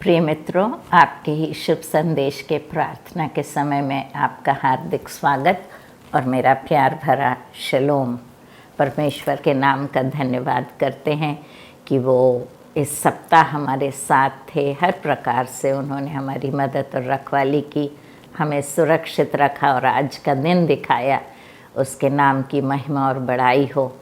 प्रिय मित्रों, आपके ही शुभ संदेश के प्रार्थना के समय में आपका हार्दिक स्वागत और मेरा प्यार भरा शलोम। परमेश्वर के नाम का धन्यवाद करते हैं कि वो इस सप्ताह हमारे साथ थे। हर प्रकार से उन्होंने हमारी मदद और रखवाली की, हमें सुरक्षित रखा और आज का दिन दिखाया। उसके नाम की महिमा और बड़ाई हो।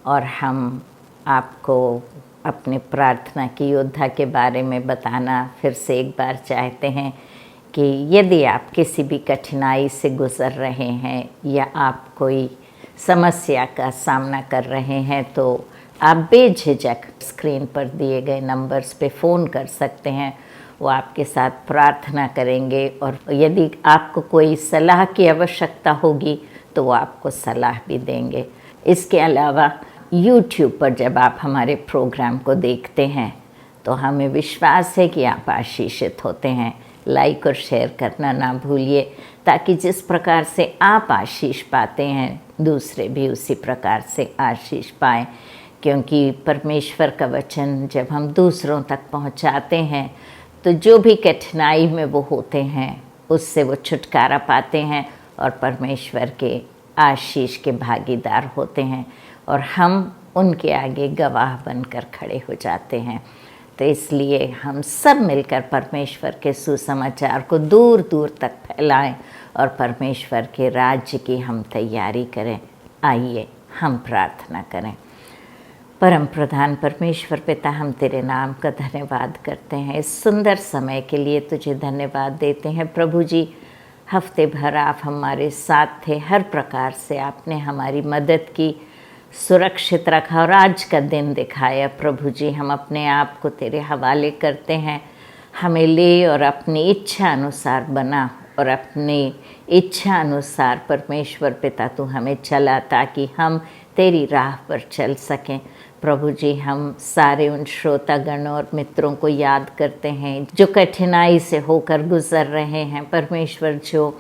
और हम आपको अपनी प्रार्थना की योद्धा के बारे में बताना फिर से एक बार चाहते हैं कि यदि आप किसी भी कठिनाई से गुज़र रहे हैं या आप कोई समस्या का सामना कर रहे हैं तो आप बेझिझक स्क्रीन पर दिए गए नंबर्स पे फ़ोन कर सकते हैं। वो आपके साथ प्रार्थना करेंगे और यदि आपको कोई सलाह की आवश्यकता होगी तो वो आपको सलाह भी देंगे। इसके अलावा YouTube पर जब आप हमारे प्रोग्राम को देखते हैं तो हमें विश्वास है कि आप आशीषित होते हैं। लाइक और शेयर करना ना भूलिए ताकि जिस प्रकार से आप आशीष पाते हैं दूसरे भी उसी प्रकार से आशीष पाएं, क्योंकि परमेश्वर का वचन जब हम दूसरों तक पहुंचाते हैं तो जो भी कठिनाई में वो होते हैं उससे वो छुटकारा पाते हैं और परमेश्वर के आशीष के भागीदार होते हैं और हम उनके आगे गवाह बनकर खड़े हो जाते हैं। तो इसलिए हम सब मिलकर परमेश्वर के सुसमाचार को दूर दूर तक फैलाएं और परमेश्वर के राज्य की हम तैयारी करें। आइए हम प्रार्थना करें। परम प्रधान परमेश्वर पिता, हम तेरे नाम का धन्यवाद करते हैं। इस सुंदर समय के लिए तुझे धन्यवाद देते हैं प्रभु जी। हफ्ते भर आप हमारे साथ थे, हर प्रकार से आपने हमारी मदद की, सुरक्षित रखा और आज का दिन दिखाया। प्रभु जी, हम अपने आप को तेरे हवाले करते हैं। हमें ले और अपनी इच्छा अनुसार बना और अपनी इच्छा अनुसार परमेश्वर पिता तू हमें चला ताकि हम तेरी राह पर चल सकें। प्रभु जी, हम सारे उन श्रोतागण और मित्रों को याद करते हैं जो कठिनाई से होकर गुजर रहे हैं। परमेश्वर, जो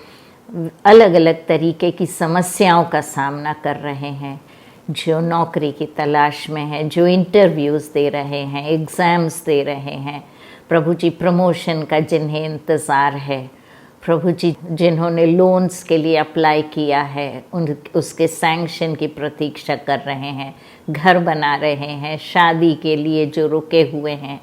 अलग अलग तरीके की समस्याओं का सामना कर रहे हैं, जो नौकरी की तलाश में है, जो इंटरव्यूज़ दे रहे हैं, एग्ज़ाम्स दे रहे हैं, प्रभु जी प्रमोशन का जिन्हें इंतज़ार है, प्रभु जी जिन्होंने लोन्स के लिए अप्लाई किया है उसके सैंक्शन की प्रतीक्षा कर रहे हैं, घर बना रहे हैं, शादी के लिए जो रुके हुए हैं,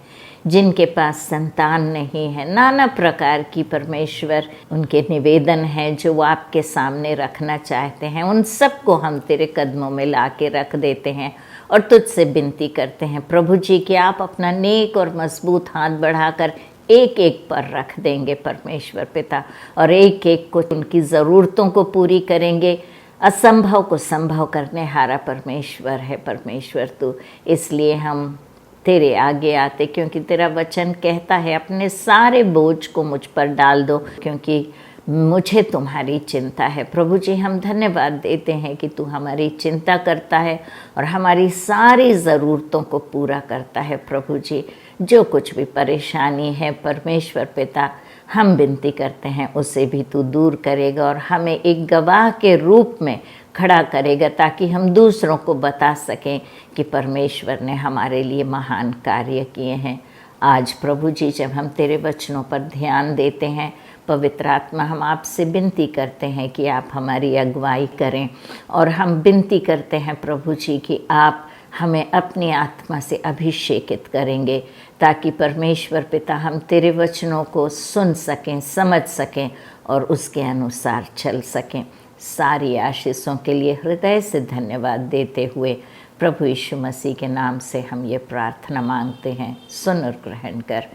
जिनके पास संतान नहीं है, नाना प्रकार की परमेश्वर उनके निवेदन हैं जो वो आपके सामने रखना चाहते हैं। उन सबको हम तेरे कदमों में ला के रख देते हैं और तुझसे विनती करते हैं प्रभु जी कि आप अपना नेक और मजबूत हाथ बढ़ाकर एक एक पर रख देंगे परमेश्वर पिता, और एक एक को उनकी ज़रूरतों को पूरी करेंगे। असंभव को संभव करने हारा परमेश्वर है परमेश्वर तू। इसलिए हम तेरे आगे आते, क्योंकि तेरा वचन कहता है अपने सारे बोझ को मुझ पर डाल दो क्योंकि मुझे तुम्हारी चिंता है। प्रभु जी, हम धन्यवाद देते हैं कि तू हमारी चिंता करता है और हमारी सारी ज़रूरतों को पूरा करता है। प्रभु जी, जो कुछ भी परेशानी है परमेश्वर पिता, हम विनती करते हैं उसे भी तू दूर करेगा और हमें एक गवाह के रूप में खड़ा करेगा ताकि हम दूसरों को बता सकें कि परमेश्वर ने हमारे लिए महान कार्य किए हैं। आज प्रभु जी, जब हम तेरे वचनों पर ध्यान देते हैं, पवित्र आत्मा, हम आपसे विनती करते हैं कि आप हमारी अगुवाई करें और हम विनती करते हैं प्रभु जी कि आप हमें अपनी आत्मा से अभिषेकित करेंगे ताकि परमेश्वर पिता हम तेरे वचनों को सुन सकें, समझ सकें और उसके अनुसार चल सकें। सारी आशीषों के लिए हृदय से धन्यवाद देते हुए प्रभु यीशु मसीह के नाम से हम ये प्रार्थना मांगते हैं। सुन और ग्रहण कर।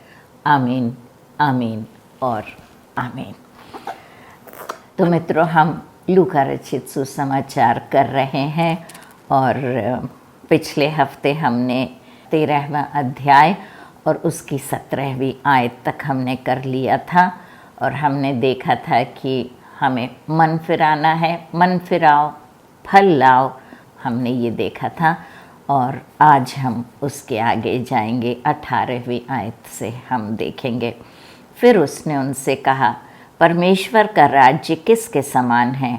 आमीन, आमीन और आमीन। तो मित्रों, हम लूका रचित सुसमाचार कर रहे हैं और पिछले हफ्ते हमने 13वां अध्याय और उसकी 17वीं आयत तक हमने कर लिया था और हमने देखा था कि हमें मन फिराना है, मन फिराओ फल लाओ, हमने ये देखा था। और आज हम उसके आगे जाएंगे, 18वीं आयत से हम देखेंगे। फिर उसने उनसे कहा, परमेश्वर का राज्य किसके समान है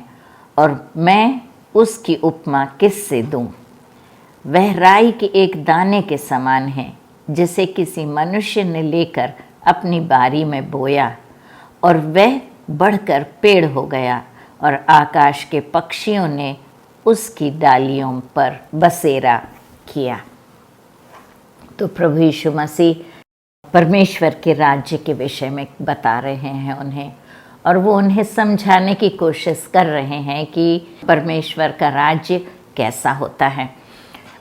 और मैं उसकी उपमा किससे दूं? वह राई के एक दाने के समान है जिसे किसी मनुष्य ने लेकर अपनी बारी में बोया और वह बढ़कर पेड़ हो गया और आकाश के पक्षियों ने उसकी डालियों पर बसेरा किया। तो प्रभु यीशु मसीह परमेश्वर के राज्य के विषय में बता रहे हैं उन्हें, और वो उन्हें समझाने की कोशिश कर रहे हैं कि परमेश्वर का राज्य कैसा होता है।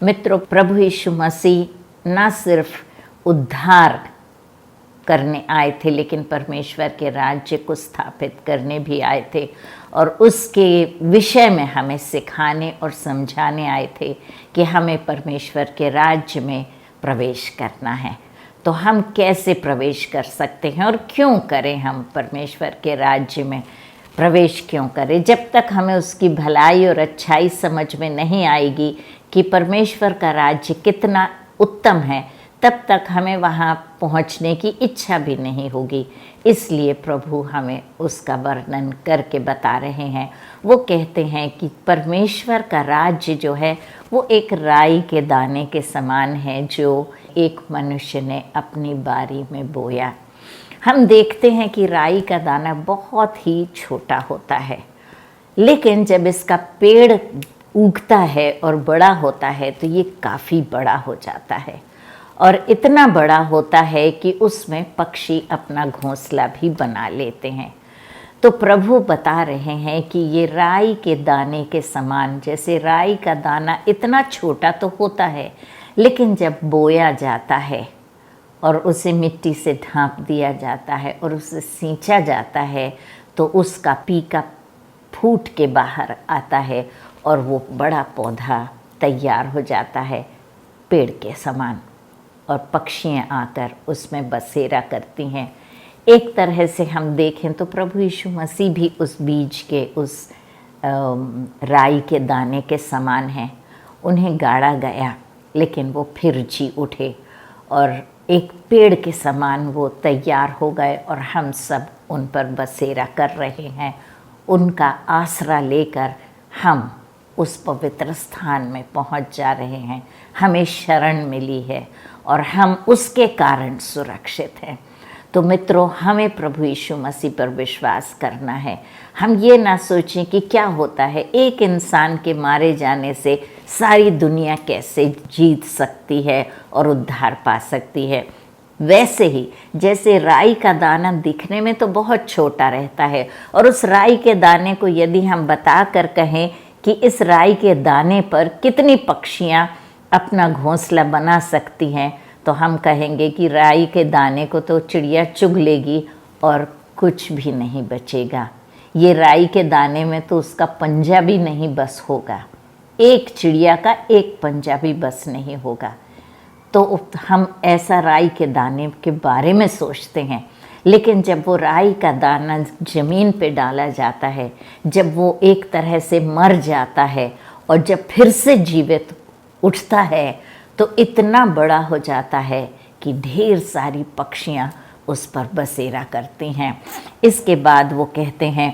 मित्रों, प्रभु यीशु मसीह ना सिर्फ उद्धार करने आए थे, लेकिन परमेश्वर के राज्य को स्थापित करने भी आए थे, और उसके विषय में हमें सिखाने और समझाने आए थे कि हमें परमेश्वर के राज्य में प्रवेश करना है। तो हम कैसे प्रवेश कर सकते हैं और क्यों करें? हम परमेश्वर के राज्य में प्रवेश क्यों करें? जब तक हमें उसकी भलाई और अच्छाई समझ में नहीं आएगी कि परमेश्वर का राज्य कितना उत्तम है, तब तक हमें वहाँ पहुँचने की इच्छा भी नहीं होगी। इसलिए प्रभु हमें उसका वर्णन करके बता रहे हैं। वो कहते हैं कि परमेश्वर का राज्य जो है वो एक राई के दाने के समान है जो एक मनुष्य ने अपनी बारी में बोया। हम देखते हैं कि राई का दाना बहुत ही छोटा होता है, लेकिन जब इसका पेड़ उगता है और बड़ा होता है तो ये काफ़ी बड़ा हो जाता है, और इतना बड़ा होता है कि उसमें पक्षी अपना घोंसला भी बना लेते हैं। तो प्रभु बता रहे हैं कि ये राई के दाने के समान, जैसे राई का दाना इतना छोटा तो होता है, लेकिन जब बोया जाता है और उसे मिट्टी से ढांप दिया जाता है और उसे सींचा जाता है तो उसका पीका फूट के बाहर आता है और वो बड़ा पौधा तैयार हो जाता है पेड़ के समान, और पक्षियाँ आकर उसमें बसेरा करती हैं। एक तरह से हम देखें तो प्रभु यीशु मसीह भी उस बीज के, उस राई के दाने के समान हैं। उन्हें गाड़ा गया लेकिन वो फिर जी उठे और एक पेड़ के समान वो तैयार हो गए, और हम सब उन पर बसेरा कर रहे हैं। उनका आसरा लेकर हम उस पवित्र स्थान में पहुंच जा रहे हैं। हमें शरण मिली है और हम उसके कारण सुरक्षित हैं। तो मित्रों, हमें प्रभु यीशु मसीह पर विश्वास करना है। हम ये ना सोचें कि क्या होता है, एक इंसान के मारे जाने से सारी दुनिया कैसे जीत सकती है और उद्धार पा सकती है। वैसे ही जैसे राई का दाना दिखने में तो बहुत छोटा रहता है, और उस राई के दाने को यदि हम बता कर कहें कि इस राई के दाने पर कितनी पक्षियाँ अपना घोंसला बना सकती हैं, तो हम कहेंगे कि राई के दाने को तो चिड़िया चुग लेगी और कुछ भी नहीं बचेगा। ये राई के दाने में तो उसका पंजा भी नहीं बस होगा, एक चिड़िया का एक पंजा भी बस नहीं होगा। तो हम ऐसा राई के दाने के बारे में सोचते हैं, लेकिन जब वो राई का दाना ज़मीन पे डाला जाता है, जब वो एक तरह से मर जाता है और जब फिर से जीवित उठता है, तो इतना बड़ा हो जाता है कि ढेर सारी पक्षियाँ उस पर बसेरा करती हैं। इसके बाद वो कहते हैं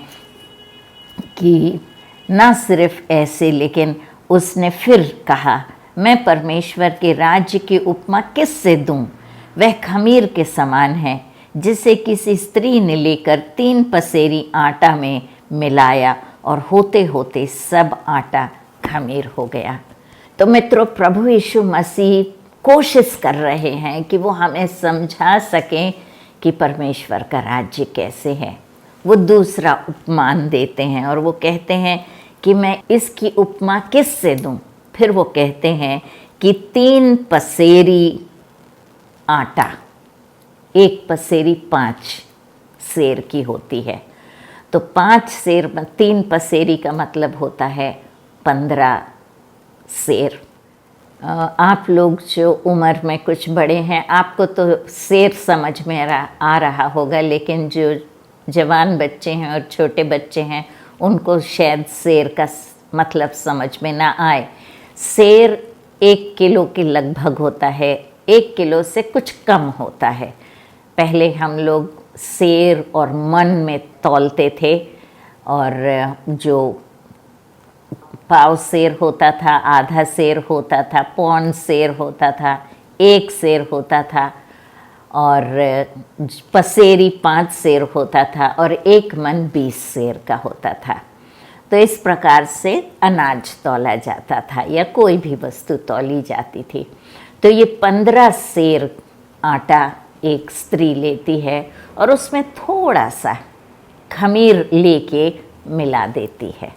कि ना सिर्फ ऐसे, लेकिन उसने फिर कहा, मैं परमेश्वर के राज्य की उपमा किससे दूं? वह खमीर के समान है जिसे किसी स्त्री ने लेकर 3 पसेरी आटा में मिलाया, और होते होते सब आटा खमीर हो गया। तो मित्रों, प्रभु यीशु मसीह कोशिश कर रहे हैं कि वो हमें समझा सकें कि परमेश्वर का राज्य कैसे है। वो दूसरा उपमान देते हैं और वो कहते हैं कि मैं इसकी उपमा किससे दूं? फिर वो कहते हैं कि 3 पसेरी आटा, 1 पसेरी 5 सेर की होती है, तो 5 सेर, 3 पसेरी का मतलब होता है 15 सेर। आप लोग जो उम्र में कुछ बड़े हैं, आपको तो सेर समझ में आ रहा होगा, लेकिन जो जवान बच्चे हैं और छोटे बच्चे हैं उनको शायद सेर का मतलब समझ में ना आए। सेर 1 किलो के लगभग होता है, 1 किलो से कुछ कम होता है। पहले हम लोग सेर और मन में तौलते थे, और जो पाव सेर होता था, आधा सेर होता था, पौन सेर होता था, 1 सेर होता था, और पसेरी 5 सेर होता था और 1 मन 20 सेर का होता था। तो इस प्रकार से अनाज तौला जाता था या कोई भी वस्तु तौली जाती थी। तो ये 15 सेर आटा एक स्त्री लेती है और उसमें थोड़ा सा खमीर लेके मिला देती है।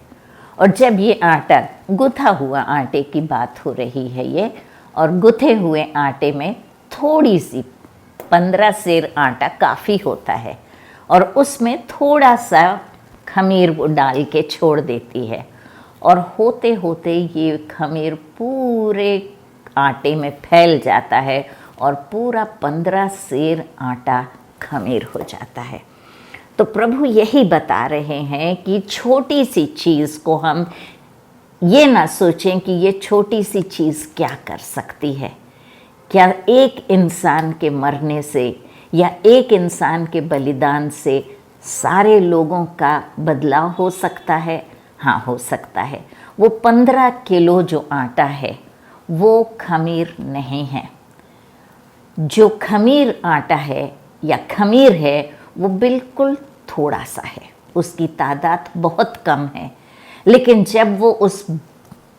और जब ये आटा, गुथा हुआ आटे की बात हो रही है ये, और गुथे हुए आटे में थोड़ी सी 15 सेर आटा काफ़ी होता है और उसमें थोड़ा सा खमीर वो डाल के छोड़ देती है। और होते होते ये खमीर पूरे आटे में फैल जाता है और पूरा 15 सेर आटा खमीर हो जाता है। तो प्रभु यही बता रहे हैं कि छोटी सी चीज़ को हम ये ना सोचें कि ये छोटी सी चीज़ क्या कर सकती है। क्या एक इंसान के मरने से या एक इंसान के बलिदान से सारे लोगों का बदलाव हो सकता है? हाँ, हो सकता है। वो 15 किलो जो आटा है वो खमीर नहीं है। जो खमीर आटा है या खमीर है वो बिल्कुल थोड़ा सा है, उसकी तादाद बहुत कम है। लेकिन जब वो उस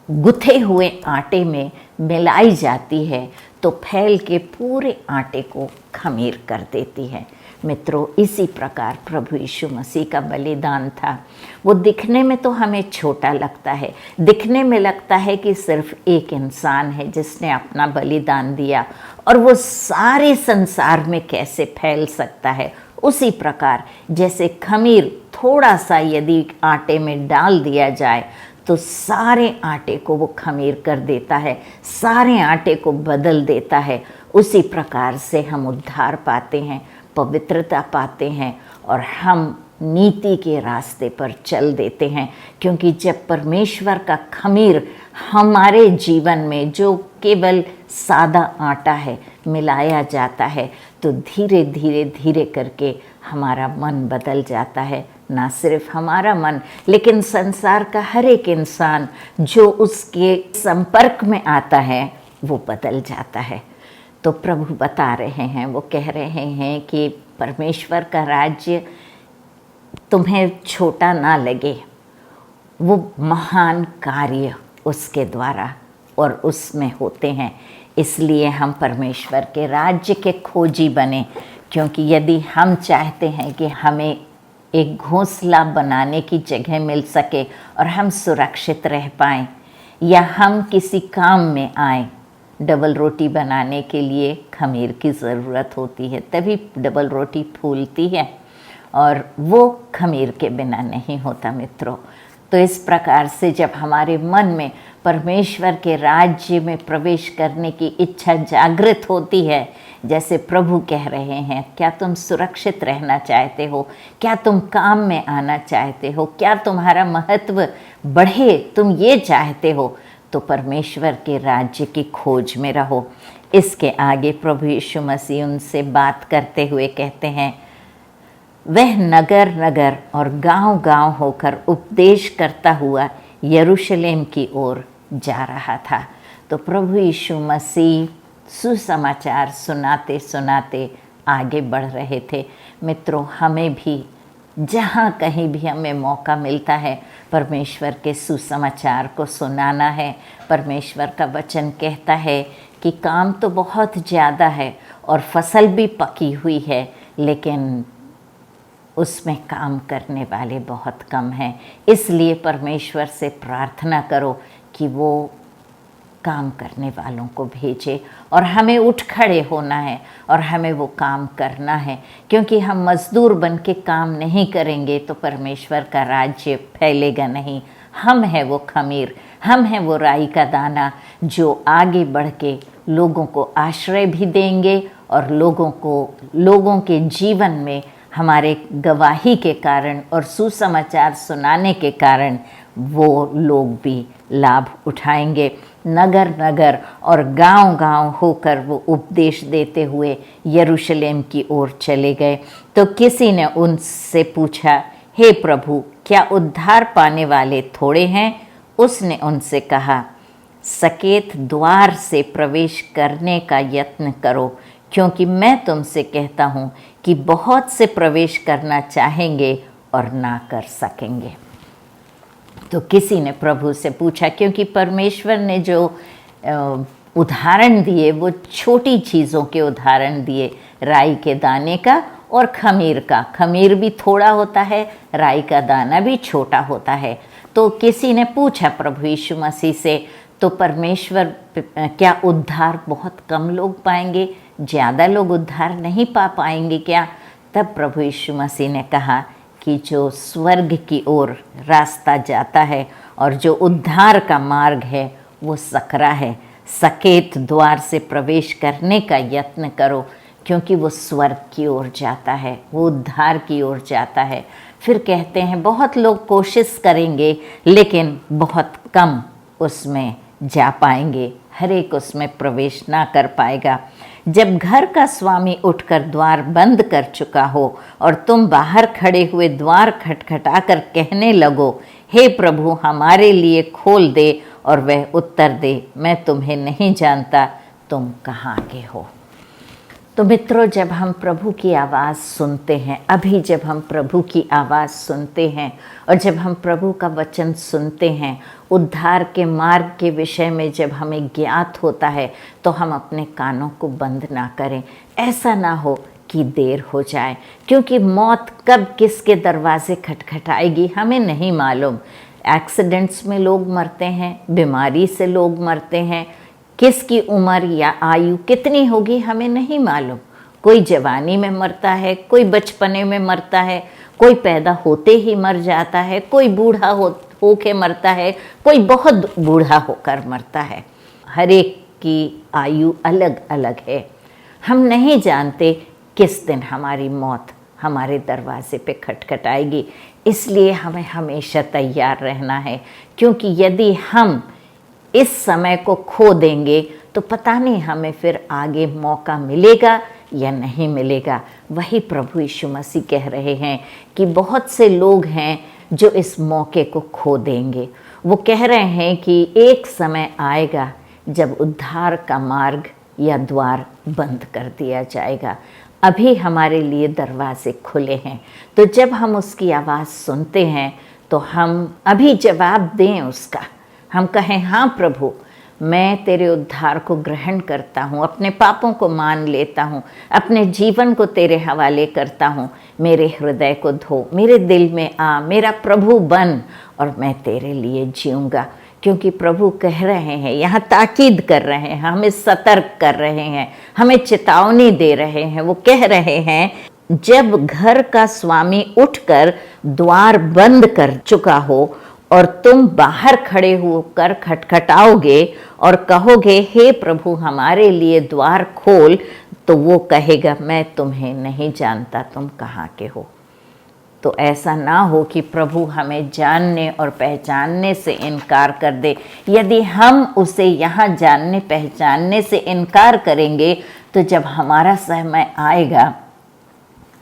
गुथे हुए आटे में मिलाई जाती है तो फैल के पूरे आटे को खमीर कर देती है। मित्रों, इसी प्रकार प्रभु यीशु मसीह का बलिदान था। वो दिखने में तो हमें छोटा लगता है, दिखने में लगता है कि सिर्फ एक इंसान है जिसने अपना बलिदान दिया और वो सारे संसार में कैसे फैल सकता है। उसी प्रकार जैसे खमीर थोड़ा सा यदि आटे में डाल दिया जाए तो सारे आटे को वो खमीर कर देता है, सारे आटे को बदल देता है। उसी प्रकार से हम उद्धार पाते हैं, पवित्रता पाते हैं और हम नीति के रास्ते पर चल देते हैं। क्योंकि जब परमेश्वर का खमीर हमारे जीवन में, जो केवल सादा आटा है, मिलाया जाता है तो धीरे धीरे धीरे करके हमारा मन बदल जाता है। ना सिर्फ हमारा मन, लेकिन संसार का हर एक इंसान जो उसके संपर्क में आता है वो बदल जाता है। तो प्रभु बता रहे हैं, वो कह रहे हैं कि परमेश्वर का राज्य तुम्हें छोटा ना लगे, वो महान कार्य उसके द्वारा और उसमें होते हैं। इसलिए हम परमेश्वर के राज्य के खोजी बने। क्योंकि यदि हम चाहते हैं कि हमें एक घोंसला बनाने की जगह मिल सके और हम सुरक्षित रह पाएँ, या हम किसी काम में आए, डबल रोटी बनाने के लिए खमीर की ज़रूरत होती है, तभी डबल रोटी फूलती है और वो खमीर के बिना नहीं होता। मित्रों, तो इस प्रकार से जब हमारे मन में परमेश्वर के राज्य में प्रवेश करने की इच्छा जागृत होती है, जैसे प्रभु कह रहे हैं, क्या तुम सुरक्षित रहना चाहते हो? क्या तुम काम में आना चाहते हो? क्या तुम्हारा महत्व बढ़े, तुम ये चाहते हो? तो परमेश्वर के राज्य की खोज में रहो। इसके आगे प्रभु यीशु मसीह उनसे बात करते हुए कहते हैं, वह नगर नगर और गांव गांव होकर उपदेश करता हुआ यरूशलेम की ओर जा रहा था। तो प्रभु यीशु मसीह सुसमाचार सुनाते सुनाते आगे बढ़ रहे थे। मित्रों, हमें भी जहाँ कहीं भी हमें मौका मिलता है परमेश्वर के सुसमाचार को सुनाना है। परमेश्वर का वचन कहता है कि काम तो बहुत ज़्यादा है और फसल भी पकी हुई है, लेकिन उसमें काम करने वाले बहुत कम हैं। इसलिए परमेश्वर से प्रार्थना करो कि वो काम करने वालों को भेजे और हमें उठ खड़े होना है और हमें वो काम करना है। क्योंकि हम मजदूर बन के काम नहीं करेंगे तो परमेश्वर का राज्य फैलेगा नहीं। हम हैं वो खमीर, हम हैं वो राई का दाना जो आगे बढ़ के लोगों को आश्रय भी देंगे और लोगों के जीवन में हमारे गवाही के कारण और सुसमाचार सुनाने के कारण वो लोग भी लाभ उठाएंगे। नगर नगर और गांव गांव होकर वो उपदेश देते हुए यरूशलेम की ओर चले गए। तो किसी ने उनसे पूछा, हे प्रभु, क्या उद्धार पाने वाले थोड़े हैं? उसने उनसे कहा, सकेत द्वार से प्रवेश करने का यत्न करो, क्योंकि मैं तुमसे कहता हूँ कि बहुत से प्रवेश करना चाहेंगे और ना कर सकेंगे। तो किसी ने प्रभु से पूछा, क्योंकि परमेश्वर ने जो उदाहरण दिए वो छोटी चीज़ों के उदाहरण दिए, राई के दाने का और खमीर का। खमीर भी थोड़ा होता है, राई का दाना भी छोटा होता है। तो किसी ने पूछा प्रभु यीशु मसीह से, तो परमेश्वर क्या उद्धार बहुत कम लोग पाएंगे, ज़्यादा लोग उद्धार नहीं पा पाएंगे क्या? तब प्रभु यीशु मसीह ने कहा कि जो स्वर्ग की ओर रास्ता जाता है और जो उद्धार का मार्ग है वो सकरा है। सकेत द्वार से प्रवेश करने का यत्न करो, क्योंकि वो स्वर्ग की ओर जाता है, वो उद्धार की ओर जाता है। फिर कहते हैं बहुत लोग कोशिश करेंगे लेकिन बहुत कम उसमें जा पाएंगे, हर एक उसमें प्रवेश ना कर पाएगा। जब घर का स्वामी उठकर द्वार बंद कर चुका हो और तुम बाहर खड़े हुए द्वार खटखटाकर कहने लगो, हे प्रभु हमारे लिए खोल दे, और वह उत्तर दे, मैं तुम्हें नहीं जानता, तुम कहाँ के हो। तो मित्रों, जब हम प्रभु की आवाज़ सुनते हैं, अभी जब हम प्रभु की आवाज़ सुनते हैं और जब हम प्रभु का वचन सुनते हैं, उद्धार के मार्ग के विषय में जब हमें ज्ञात होता है, तो हम अपने कानों को बंद ना करें। ऐसा ना हो कि देर हो जाए, क्योंकि मौत कब किसके दरवाजे खटखटाएगी हमें नहीं मालूम। एक्सीडेंट्स में लोग मरते हैं, बीमारी से लोग मरते हैं, किसकी उम्र या आयु कितनी होगी हमें नहीं मालूम। कोई जवानी में मरता है, कोई बचपने में मरता है, कोई पैदा होते ही मर जाता है, कोई बूढ़ा होके मरता है, कोई बहुत बूढ़ा होकर मरता है। हर एक की आयु अलग अलग है। हम नहीं जानते किस दिन हमारी मौत हमारे दरवाजे पे खटखटाएगी, इसलिए हमें हमेशा तैयार रहना है, क्योंकि यदि हम इस समय को खो देंगे तो पता नहीं हमें फिर आगे मौका मिलेगा या नहीं मिलेगा। वही प्रभु यीशु मसीह कह रहे हैं कि बहुत से लोग हैं जो इस मौके को खो देंगे। वो कह रहे हैं कि एक समय आएगा जब उद्धार का मार्ग या द्वार बंद कर दिया जाएगा। अभी हमारे लिए दरवाजे खुले हैं, तो जब हम उसकी आवाज़ सुनते हैं तो हम अभी जवाब दें उसका। हम कहें, हाँ प्रभु, मैं तेरे उद्धार को ग्रहण करता हूँ, अपने पापों को मान लेता हूँ, अपने जीवन को तेरे हवाले करता हूँ, मेरे हृदय को धो, मेरे दिल में आ, मेरा प्रभु बन, और मैं तेरे लिए जीऊँगा। क्योंकि प्रभु कह रहे हैं, यहाँ ताकीद कर रहे हैं, हमें सतर्क कर रहे हैं, हमें चेतावनी दे रहे हैं। वो कह रहे हैं, जब घर का स्वामी उठकर द्वार बंद कर चुका हो और तुम बाहर खड़े होकर खटखटाओगे और कहोगे, हे प्रभु हमारे लिए द्वार खोल, तो वो कहेगा, मैं तुम्हें नहीं जानता, तुम कहाँ के हो। तो ऐसा ना हो कि प्रभु हमें जानने और पहचानने से इनकार कर दे। यदि हम उसे यहाँ जानने पहचानने से इनकार करेंगे, तो जब हमारा समय आएगा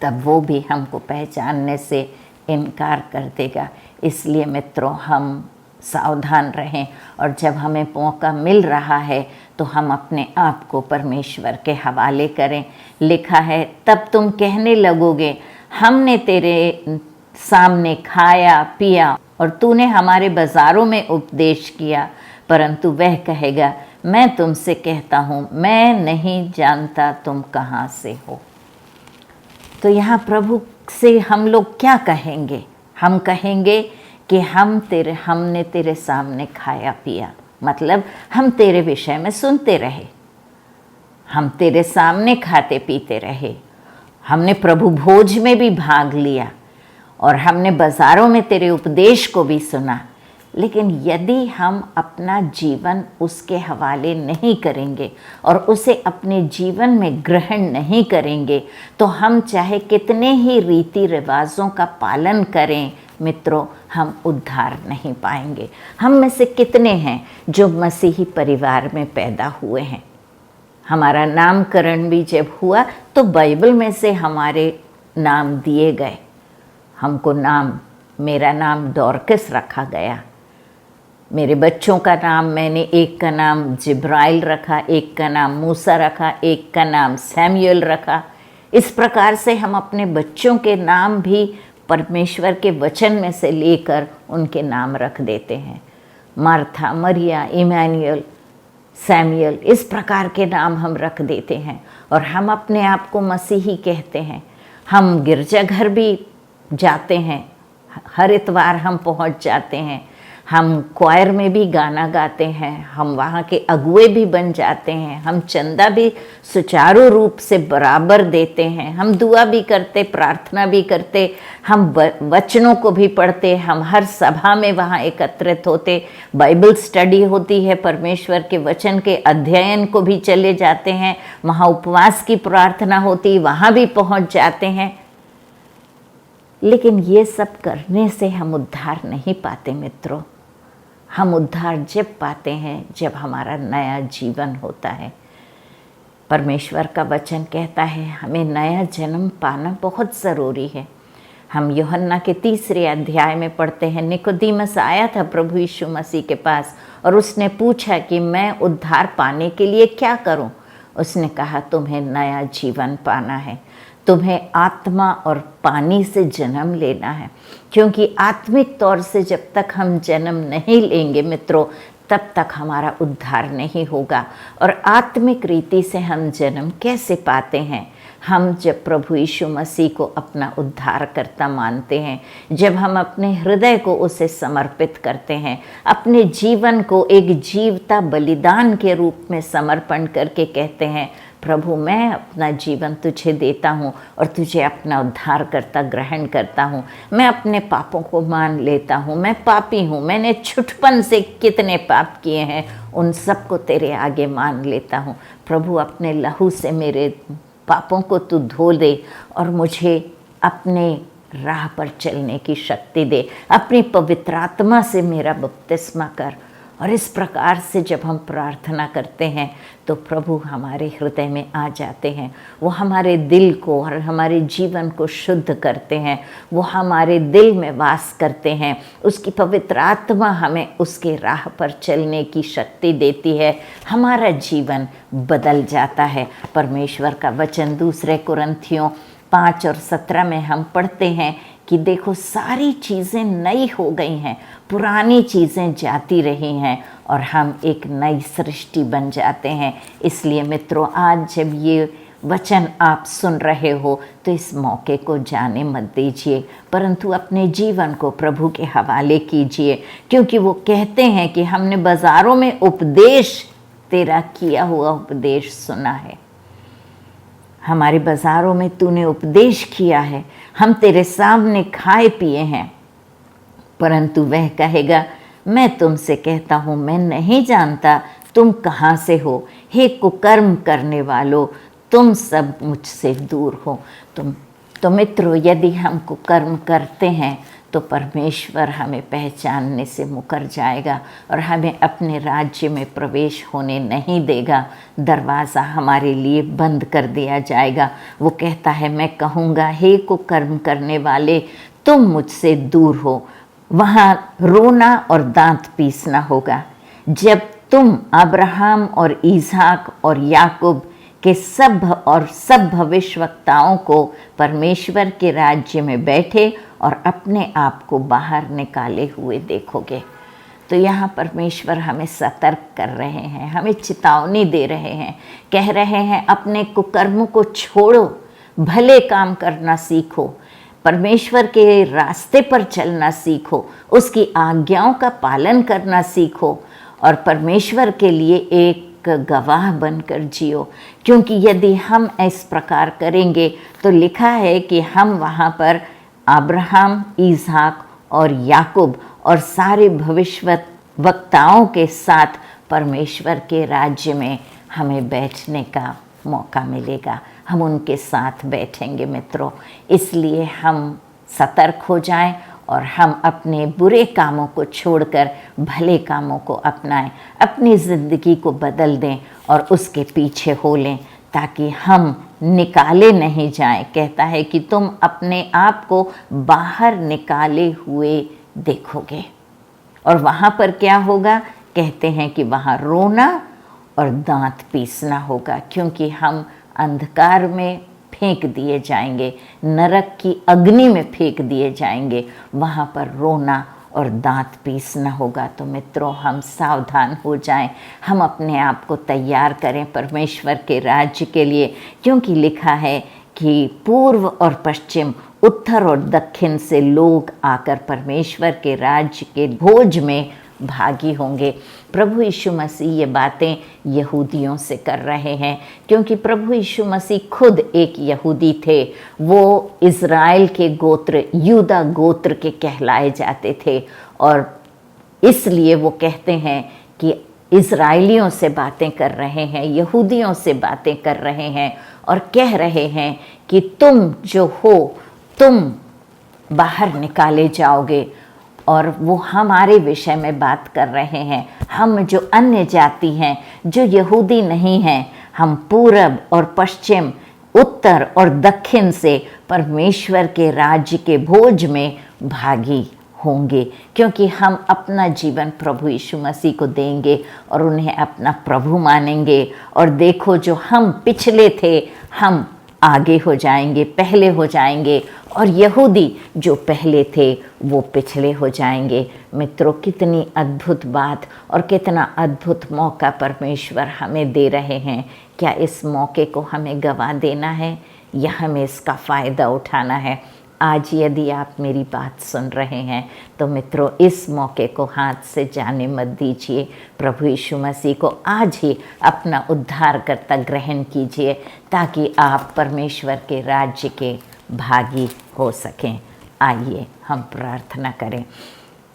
तब वो भी हमको पहचानने से इनकार कर देगा। इसलिए मित्रों, हम सावधान रहें, और जब हमें मौका मिल रहा है तो हम अपने आप को परमेश्वर के हवाले करें। लिखा है, तब तुम कहने लगोगे, हमने तेरे सामने खाया पिया और तूने हमारे बाज़ारों में उपदेश किया। परंतु वह कहेगा, मैं तुमसे कहता हूँ, मैं नहीं जानता तुम कहाँ से हो। तो यहाँ प्रभु से हम लोग क्या कहेंगे? हम कहेंगे कि हमने तेरे सामने खाया पिया, मतलब हम तेरे विषय में सुनते रहे, हम तेरे सामने खाते पीते रहे, हमने प्रभु भोज में भी भाग लिया और हमने बाज़ारों में तेरे उपदेश को भी सुना। लेकिन यदि हम अपना जीवन उसके हवाले नहीं करेंगे और उसे अपने जीवन में ग्रहण नहीं करेंगे, तो हम चाहे कितने ही रीति रिवाजों का पालन करें मित्रों, हम उद्धार नहीं पाएंगे। हम में से कितने हैं जो मसीही परिवार में पैदा हुए हैं? हमारा नामकरण भी जब हुआ तो बाइबल में से हमारे नाम दिए गए। हमको मेरा नाम डॉर्कस रखा गया। मेरे बच्चों का नाम मैंने एक का नाम जिब्राइल रखा, एक का नाम मूसा रखा, एक का नाम सैमुअल रखा। इस प्रकार से हम अपने बच्चों के नाम भी परमेश्वर के वचन में से लेकर उनके नाम रख देते हैं। मार्था, मरिया, इमैनुअल, सैमुअल, इस प्रकार के नाम हम रख देते हैं और हम अपने आप को मसीही कहते हैं। हम गिरजाघर भी जाते हैं, हर इतवार हम पहुंच जाते हैं। हम क्वायर में भी गाना गाते हैं, हम वहाँ के अगुए भी बन जाते हैं, हम चंदा भी सुचारू रूप से बराबर देते हैं, हम दुआ भी करते, प्रार्थना भी करते, हम वचनों को भी पढ़ते, हम हर सभा में वहाँ एकत्रित होते, बाइबल स्टडी होती है, परमेश्वर के वचन के अध्ययन को भी चले जाते हैं, वहाँ उपवास की प्रार्थना होती, वहाँ भी पहुँच जाते हैं। लेकिन ये सब करने से हम उद्धार नहीं पाते मित्रों। हम उद्धार जब पाते हैं जब हमारा नया जीवन होता है। परमेश्वर का वचन कहता है हमें नया जन्म पाना बहुत ज़रूरी है। हम यूहन्ना के 3 अध्याय में पढ़ते हैं, निकोदेमस आया था प्रभु यीशु मसीह के पास और उसने पूछा कि मैं उद्धार पाने के लिए क्या करूं? उसने कहा तुम्हें नया जीवन पाना है, तुम्हें आत्मा और पानी से जन्म लेना है, क्योंकि आत्मिक तौर से जब तक हम जन्म नहीं लेंगे मित्रों तब तक हमारा उद्धार नहीं होगा। और आत्मिक रीति से हम जन्म कैसे पाते हैं? हम जब प्रभु यीशु मसीह को अपना उद्धारकर्ता मानते हैं, जब हम अपने हृदय को उसे समर्पित करते हैं, अपने जीवन को एक जीवता बलिदान के रूप में समर्पण करके कहते हैं प्रभु मैं अपना जीवन तुझे देता हूँ और तुझे अपना उद्धारकर्ता ग्रहण करता हूँ। मैं अपने पापों को मान लेता हूँ, मैं पापी हूँ, मैंने छुटपन से कितने पाप किए हैं उन सबको तेरे आगे मान लेता हूँ। प्रभु अपने लहू से मेरे पापों को तू धो दे और मुझे अपने राह पर चलने की शक्ति दे, अपनी पवित्र आत्मा से मेरा बपतिस्मा कर। और इस प्रकार से जब हम प्रार्थना करते हैं तो प्रभु हमारे हृदय में आ जाते हैं, वो हमारे दिल को और हमारे जीवन को शुद्ध करते हैं, वो हमारे दिल में वास करते हैं, उसकी पवित्र आत्मा हमें उसके राह पर चलने की शक्ति देती है, हमारा जीवन बदल जाता है। परमेश्वर का वचन 2 कुरिन्थियों 5 और 17 में हम पढ़ते हैं कि देखो सारी चीज़ें नई हो गई हैं, पुरानी चीज़ें जाती रही हैं और हम एक नई सृष्टि बन जाते हैं। इसलिए मित्रों आज जब ये वचन आप सुन रहे हो तो इस मौके को जाने मत दीजिए, परंतु अपने जीवन को प्रभु के हवाले कीजिए, क्योंकि वो कहते हैं कि हमने बाज़ारों में उपदेश, तेरा किया हुआ उपदेश सुना है। हमारे बाज़ारों में तूने उपदेश किया है, हम तेरे सामने खाए पिए हैं, परंतु वह कहेगा मैं तुमसे कहता हूँ मैं नहीं जानता तुम कहाँ से हो, हे कुकर्म करने वालों तुम सब मुझसे दूर हो। तो मित्रों यदि हम कुकर्म करते हैं तो परमेश्वर हमें पहचानने से मुकर जाएगा और हमें अपने राज्य में प्रवेश होने नहीं देगा, दरवाज़ा हमारे लिए बंद कर दिया जाएगा। वो कहता है मैं कहूँगा हे कुकर्म करने वाले तुम मुझसे दूर हो। वहाँ रोना और दांत पीसना होगा जब तुम अब्राहम और इसहाक और याकूब के सब भविष्यवक्ताओं को परमेश्वर के राज्य में बैठे और अपने आप को बाहर निकाले हुए देखोगे। तो यहाँ परमेश्वर हमें सतर्क कर रहे हैं, हमें चेतावनी दे रहे हैं, कह रहे हैं अपने कुकर्मों को छोड़ो, भले काम करना सीखो, परमेश्वर के रास्ते पर चलना सीखो, उसकी आज्ञाओं का पालन करना सीखो और परमेश्वर के लिए एक गवाह बनकर जियो। क्योंकि यदि हम इस प्रकार करेंगे तो लिखा है कि हम वहाँ पर अब्राहम, इसहाक और याकूब और सारे भविष्यवक्ताओं के साथ परमेश्वर के राज्य में हमें बैठने का मौका मिलेगा, हम उनके साथ बैठेंगे मित्रों। इसलिए हम सतर्क हो जाएं और हम अपने बुरे कामों को छोड़कर भले कामों को अपनाएं, अपनी ज़िंदगी को बदल दें और उसके पीछे हो लें ताकि हम निकाले नहीं जाएं। कहता है कि तुम अपने आप को बाहर निकाले हुए देखोगे और वहाँ पर क्या होगा, कहते हैं कि वहाँ रोना और दांत पीसना होगा, क्योंकि हम अंधकार में फेंक दिए जाएंगे, नरक की अग्नि में फेंक दिए जाएंगे। वहाँ पर रोना और दांत पीसना होगा। तो मित्रों, हम सावधान हो जाएं, हम अपने आप को तैयार करें परमेश्वर के राज्य के लिए, क्योंकि लिखा है कि पूर्व और पश्चिम, उत्तर और दक्षिण से लोग आकर परमेश्वर के राज्य के भोज में भागी होंगे। प्रभु यीशु मसीह ये बातें यहूदियों से कर रहे हैं, क्योंकि प्रभु यीशु मसीह खुद एक यहूदी थे। वो इज़राइल के गोत्र, यूदा गोत्र के कहलाए जाते थे, और इसलिए वो कहते हैं कि इज़राइलियों से बातें कर रहे हैं, यहूदियों से बातें कर रहे हैं, और कह रहे हैं कि तुम जो हो, तुम बाहर निकाले जाओगे। और वो हमारे विषय में बात कर रहे हैं। हम जो अन्य जाति हैं, जो यहूदी नहीं हैं, हम पूरब और पश्चिम, उत्तर और दक्षिण से परमेश्वर के राज्य के भोज में भागी होंगे, क्योंकि हम अपना जीवन प्रभु यीशु मसीह को देंगे और उन्हें अपना प्रभु मानेंगे। और देखो, जो हम पिछले थे, हम आगे हो जाएंगे, पहले हो जाएंगे, और यहूदी जो पहले थे वो पिछले हो जाएंगे। मित्रों, कितनी अद्भुत बात और कितना अद्भुत मौका परमेश्वर हमें दे रहे हैं। क्या इस मौके को हमें गंवा देना है या हमें इसका फ़ायदा उठाना है? आज यदि आप मेरी बात सुन रहे हैं तो मित्रों, इस मौके को हाथ से जाने मत दीजिए। प्रभु यीशु मसीह को आज ही अपना उद्धारकर्ता ग्रहण कीजिए, ताकि आप परमेश्वर के राज्य के भागी हो सकें। आइए हम प्रार्थना करें।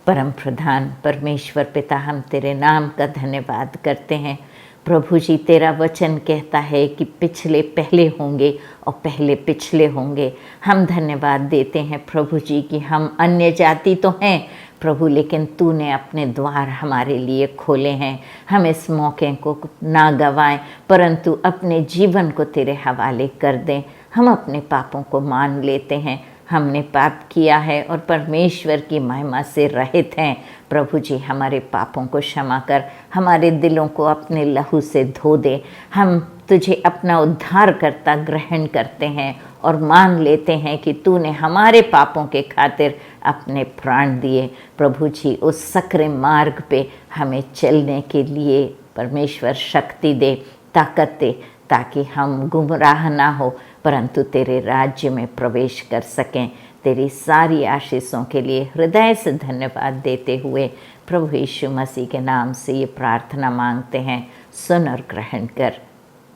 परम प्रधान परमेश्वर पिता, हम तेरे नाम का धन्यवाद करते हैं। प्रभु जी, तेरा वचन कहता है कि पिछले पहले होंगे और पहले पिछले होंगे। हम धन्यवाद देते हैं प्रभु जी कि हम अन्य जाति तो हैं प्रभु, लेकिन तूने अपने द्वार हमारे लिए खोले हैं। हम इस मौके को ना गंवाएं, परंतु अपने जीवन को तेरे हवाले कर दें। हम अपने पापों को मान लेते हैं, हमने पाप किया है और परमेश्वर की महिमा से रहित हैं। प्रभु जी, हमारे पापों को क्षमा कर, हमारे दिलों को अपने लहू से धो दे। हम तुझे अपना उद्धारकर्ता ग्रहण करते हैं और मान लेते हैं कि तूने हमारे पापों के खातिर अपने प्राण दिए। प्रभु जी, उस सकरे मार्ग पे हमें चलने के लिए परमेश्वर शक्ति दे, ताकत दे, ताकि हम गुमराह ना हो, परंतु तेरे राज्य में प्रवेश कर सकें। तेरी सारी आशीषों के लिए हृदय से धन्यवाद देते हुए प्रभु यीशु मसीह के नाम से ये प्रार्थना मांगते हैं। सुन और ग्रहण कर।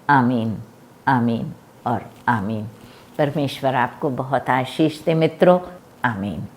आमीन, आमीन और आमीन। परमेश्वर आपको बहुत आशीष दे मित्रों। आमीन।